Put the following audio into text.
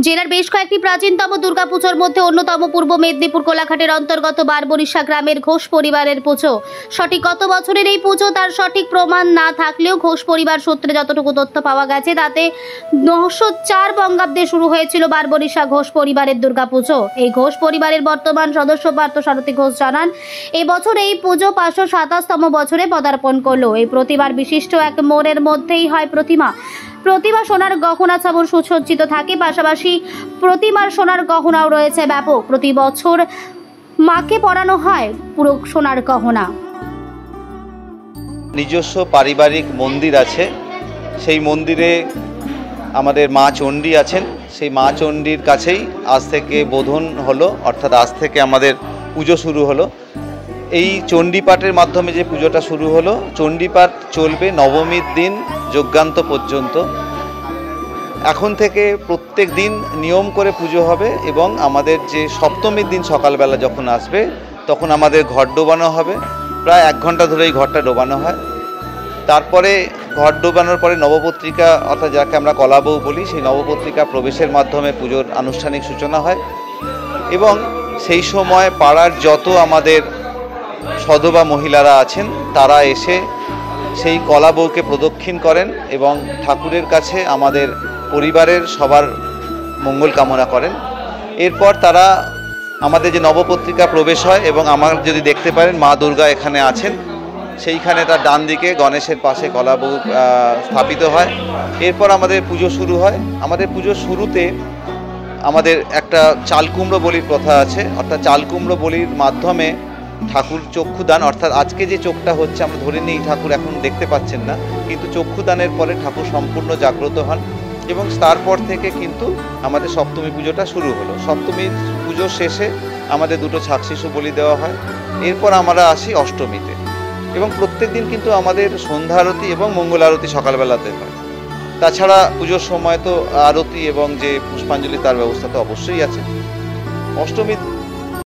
জেলার বেশ কয়েকটি প্রাচীনতম দুর্গাপুজোর মধ্যে অন্যতম পূর্ব মেদিনীপুর কোলাঘাটের অন্তর্গত বারবরিশা গ্রামের ঘোষ পরিবারের পুজো। সঠিক কত বছরের এই পুজো তার সঠিক প্রমাণ না থাকলেও ঘোষ পরিবার সূত্রে যতটুকু তথ্য পাওয়া গেছে তাতে 904 বঙ্গাব্দে শুরু হয়েছিল বারবরিশা ঘোষ পরিবারের দুর্গাপুজো। এই ঘোষ পরিবারের বর্তমান সদস্য পার্থসারথী ঘোষ জানান, এই বছর এই পুজো 527তম বছরে পদার্পণ করলো। এই প্রতিমার বিশিষ্ট এক মোড়ের মধ্যেই হয় প্রতিমা সোনার গহনা ছাবর সুসজ্জিত থাকে, পাশাপাশি প্রতিমার সোনার গহনাও রয়েছে ব্যাপক। প্রতি বছর মাকে পরানো হয় পুরো সোনার গহনা। নিজস্ব পারিবারিক মন্দির আছে, সেই মন্দিরে আমাদের মা চণ্ডী আছেন। সেই মা চণ্ডীর কাছেই আজ থেকে বোধন হলো, অর্থাৎ আজ থেকে আমাদের পুজো শুরু হলো। এই চণ্ডীপাঠের মাধ্যমে যে পুজোটা শুরু হলো, চণ্ডীপাঠ চলবে নবমীর দিন যজ্ঞান্ত পর্যন্ত। এখন থেকে প্রত্যেক দিন নিয়ম করে পুজো হবে এবং আমাদের যে সপ্তমীর দিন সকালবেলা যখন আসবে তখন আমাদের ঘট ডোবানো হবে। প্রায় 1 ঘন্টা ধরে এই ঘরটা ডোবানো হয়। তারপরে ঘট ডোবানোর পরে নবপত্রিকা, অর্থাৎ যাকে আমরা কলাবউ বলি, সেই নবপত্রিকা প্রবেশের মাধ্যমে পুজোর আনুষ্ঠানিক সূচনা হয় এবং সেই সময় পাড়ার যত আমাদের সধবা মহিলারা আছেন তারা এসে সেই কলাবউকে প্রদক্ষিণ করেন এবং ঠাকুরের কাছে আমাদের পরিবারের সবার মঙ্গল কামনা করেন। এরপর তারা আমাদের যে নবপত্রিকা প্রবেশ হয় এবং আমার যদি দেখতে পারেন মা দুর্গা এখানে আছেন, সেইখানে তার ডান দিকে গণেশের পাশে কলাবউ স্থাপিত হয়। এরপর আমাদের পুজো শুরু হয়। আমাদের পুজোর শুরুতে আমাদের একটা চালকুমড়ো বলির প্রথা আছে, অর্থাৎ চালকুমড়ো বলির মাধ্যমে ঠাকুর চক্ষুদান, অর্থাৎ আজকে যে চোখটা হচ্ছে আমরা ধরে নিই ঠাকুর এখন দেখতে পাচ্ছেন না, কিন্তু চক্ষুদানের পরে ঠাকুর সম্পূর্ণ জাগ্রত হন এবং তারপর থেকে কিন্তু আমাদের সপ্তমী পুজোটা শুরু হলো। সপ্তমীর পুজোর শেষে আমাদের 2টো ছাগ শিশু বলি দেওয়া হয়। এরপর আমরা আসি অষ্টমীতে এবং প্রত্যেক দিন কিন্তু আমাদের সন্ধ্যা আরতি এবং মঙ্গল আরতি সকালবেলাতে হয়। তাছাড়া পুজোর সময় তো আরতি এবং যে পুষ্পাঞ্জলি তার ব্যবস্থা তো অবশ্যই আছে। অষ্টমীর